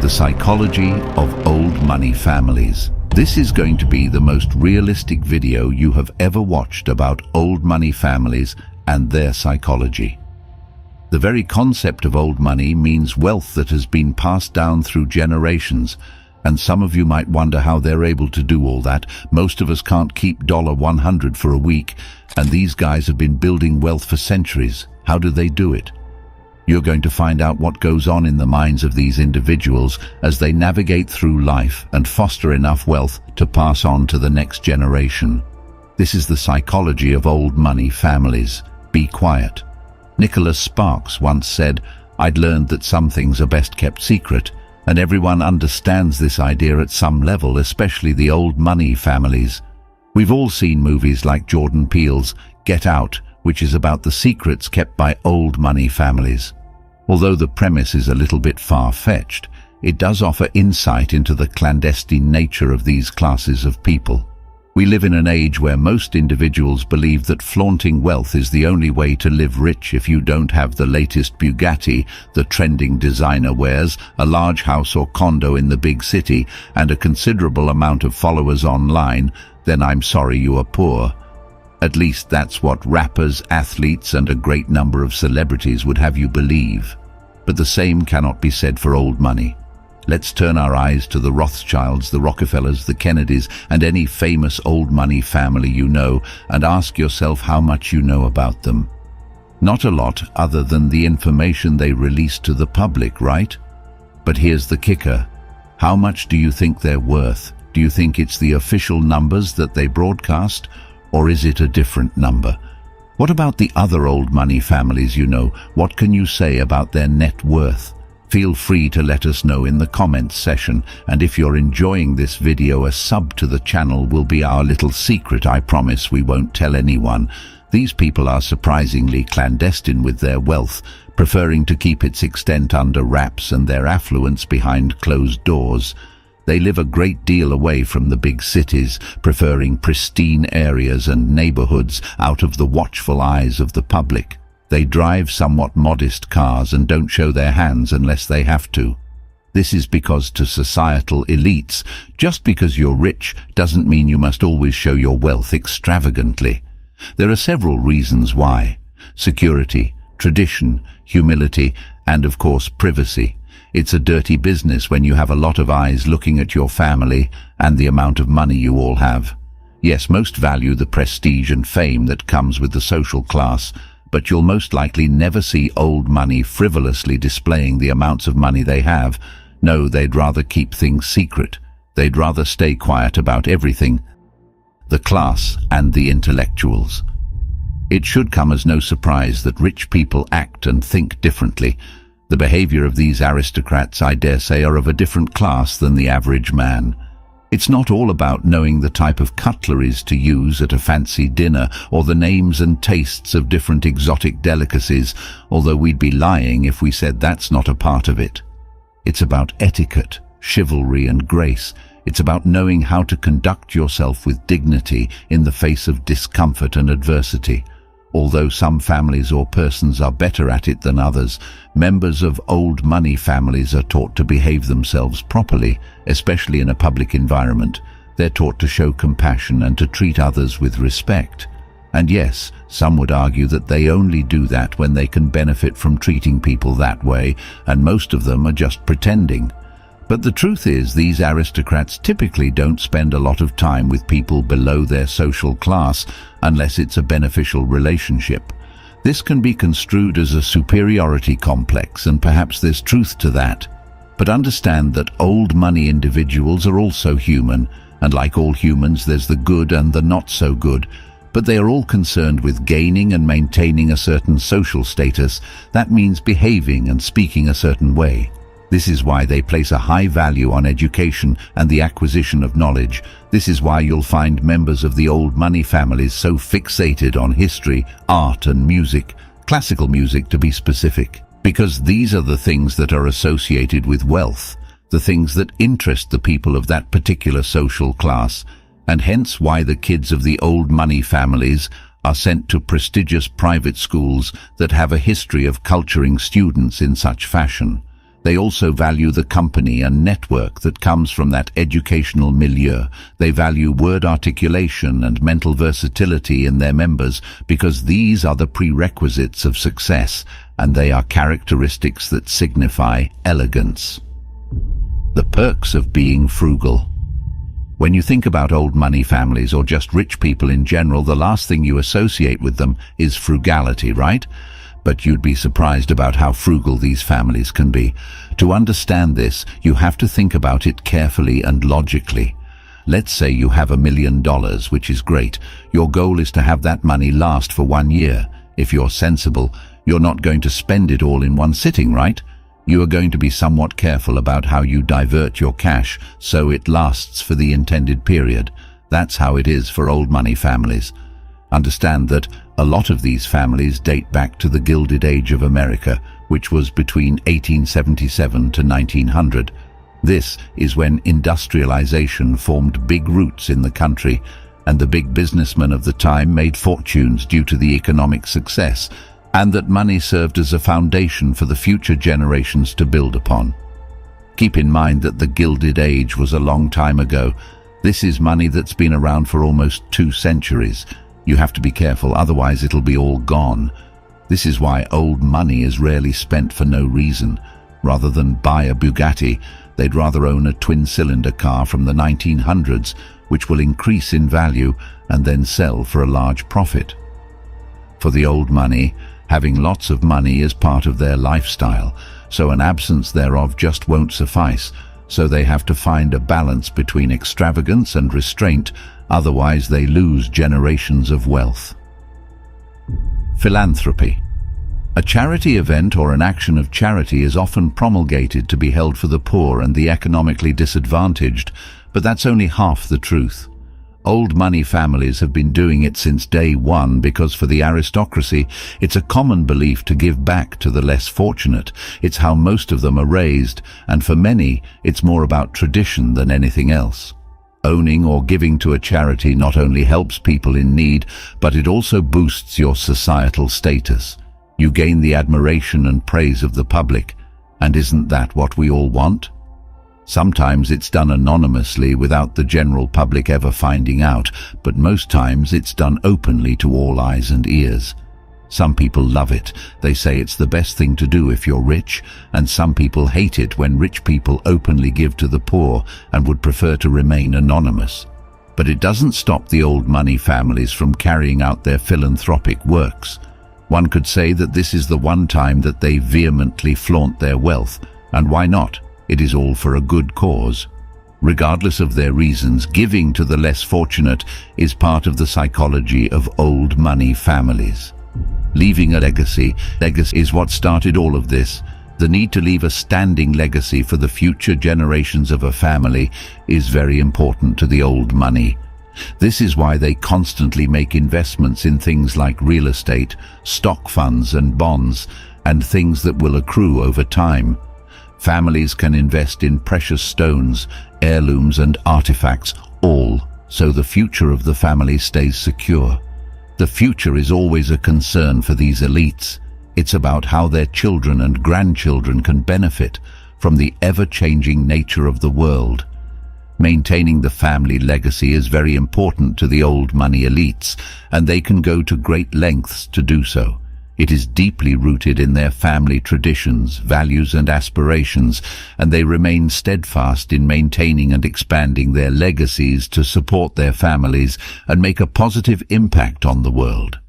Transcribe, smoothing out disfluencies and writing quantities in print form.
the psychology of old money families. This is going to be the most realistic video you have ever watched about old money families and their psychology. The very concept of old money means wealth that has been passed down through generations, and some of you might wonder how they're able to do all that. Most of us can't keep $100 for a week, and these guys have been building wealth for centuries. How do they do it? You're going to find out what goes on in the minds of these individuals as they navigate through life and foster enough wealth to pass on to the next generation. This is the psychology of old money families. Be quiet. Nicholas Sparks once said, "I'd learned that some things are best kept secret," and everyone understands this idea at some level, especially the old money families. We've all seen movies like Jordan Peele's Get Out, which is about the secrets kept by old money families. Although the premise is a little bit far-fetched, it does offer insight into the clandestine nature of these classes of people. We live in an age where most individuals believe that flaunting wealth is the only way to live rich. If you don't have the latest Bugatti, the trending designer wears, a large house or condo in the big city, and a considerable amount of followers online, then I'm sorry, you are poor. At least that's what rappers, athletes, and a great number of celebrities would have you believe. But the same cannot be said for old money. Let's turn our eyes to the Rothschilds, the Rockefellers, the Kennedys, and any famous old money family you know, and ask yourself how much you know about them. Not a lot, other than the information they release to the public, right? But here's the kicker. How much do you think they're worth? Do you think it's the official numbers that they broadcast? Or is it a different number? What about the other old money families you know? What can you say about their net worth? Feel free to let us know in the comments section, and if you're enjoying this video, a sub to the channel will be our little secret. I promise we won't tell anyone. These people are surprisingly clandestine with their wealth, preferring to keep its extent under wraps and their affluence behind closed doors. They live a great deal away from the big cities, preferring pristine areas and neighborhoods out of the watchful eyes of the public. They drive somewhat modest cars and don't show their hands unless they have to. This is because to societal elites, just because you're rich doesn't mean you must always show your wealth extravagantly. There are several reasons why. Security, tradition, humility, and of course privacy. It's a dirty business when you have a lot of eyes looking at your family and the amount of money you all have. Yes, most value the prestige and fame that comes with the social class, but you'll most likely never see old money frivolously displaying the amounts of money they have. No, they'd rather keep things secret. They'd rather stay quiet about everything. The class and the intellectuals. It should come as no surprise that rich people act and think differently. The behavior of these aristocrats, I dare say, are of a different class than the average man. It's not all about knowing the type of cutleries to use at a fancy dinner or the names and tastes of different exotic delicacies, although we'd be lying if we said that's not a part of it. It's about etiquette, chivalry, and grace. It's about knowing how to conduct yourself with dignity in the face of discomfort and adversity. Although some families or persons are better at it than others, members of old money families are taught to behave themselves properly, especially in a public environment. They're taught to show compassion and to treat others with respect. And yes, some would argue that they only do that when they can benefit from treating people that way, and most of them are just pretending. But the truth is, these aristocrats typically don't spend a lot of time with people below their social class unless it's a beneficial relationship. This can be construed as a superiority complex, and perhaps there's truth to that. But understand that old money individuals are also human, and like all humans, there's the good and the not so good. But they are all concerned with gaining and maintaining a certain social status. That means behaving and speaking a certain way. This is why they place a high value on education and the acquisition of knowledge. This is why you'll find members of the old money families so fixated on history, art, and music, classical music to be specific, because these are the things that are associated with wealth, the things that interest the people of that particular social class, and hence why the kids of the old money families are sent to prestigious private schools that have a history of culturing students in such fashion. They also value the company and network that comes from that educational milieu. They value word articulation and mental versatility in their members because these are the prerequisites of success, and they are characteristics that signify elegance. The perks of being frugal. When you think about old money families or just rich people in general, the last thing you associate with them is frugality, right? But you'd be surprised about how frugal these families can be. To understand this, you have to think about it carefully and logically. Let's say you have $1 million, which is great. Your goal is to have that money last for 1 year. If you're sensible, you're not going to spend it all in one sitting, right? You are going to be somewhat careful about how you divert your cash so it lasts for the intended period. That's how it is for old money families. Understand that a lot of these families date back to the Gilded Age of America, which was between 1877 to 1900. This is when industrialization formed big roots in the country, and the big businessmen of the time made fortunes due to the economic success, and that money served as a foundation for the future generations to build upon. Keep in mind that the Gilded Age was a long time ago. This is money that's been around for almost 2 centuries. You have to be careful, otherwise it'll be all gone. This is why old money is rarely spent for no reason. Rather than buy a Bugatti, they'd rather own a twin-cylinder car from the 1900s, which will increase in value and then sell for a large profit. For the old money, having lots of money is part of their lifestyle, so an absence thereof just won't suffice, so they have to find a balance between extravagance and restraint, otherwise they lose generations of wealth. Philanthropy. A charity event or an action of charity is often promulgated to be held for the poor and the economically disadvantaged, but that's only half the truth. Old money families have been doing it since day one because for the aristocracy, it's a common belief to give back to the less fortunate. It's how most of them are raised, and for many, it's more about tradition than anything else. Owning or giving to a charity not only helps people in need, but it also boosts your societal status. You gain the admiration and praise of the public, and isn't that what we all want? Sometimes it's done anonymously without the general public ever finding out, but most times it's done openly to all eyes and ears. Some people love it. They say it's the best thing to do if you're rich, and some people hate it when rich people openly give to the poor and would prefer to remain anonymous. But it doesn't stop the old money families from carrying out their philanthropic works. One could say that this is the one time that they vehemently flaunt their wealth, and why not? It is all for a good cause. Regardless of their reasons, giving to the less fortunate is part of the psychology of old money families. Leaving a legacy. Legacy is what started all of this. The need to leave a standing legacy for the future generations of a family is very important to the old money. This is why they constantly make investments in things like real estate, stock funds and bonds, and things that will accrue over time. Families can invest in precious stones, heirlooms and artifacts, all so the future of the family stays secure. The future is always a concern for these elites. It's about how their children and grandchildren can benefit from the ever-changing nature of the world. Maintaining the family legacy is very important to the old money elites, and they can go to great lengths to do so. It is deeply rooted in their family traditions, values and aspirations, and they remain steadfast in maintaining and expanding their legacies to support their families and make a positive impact on the world.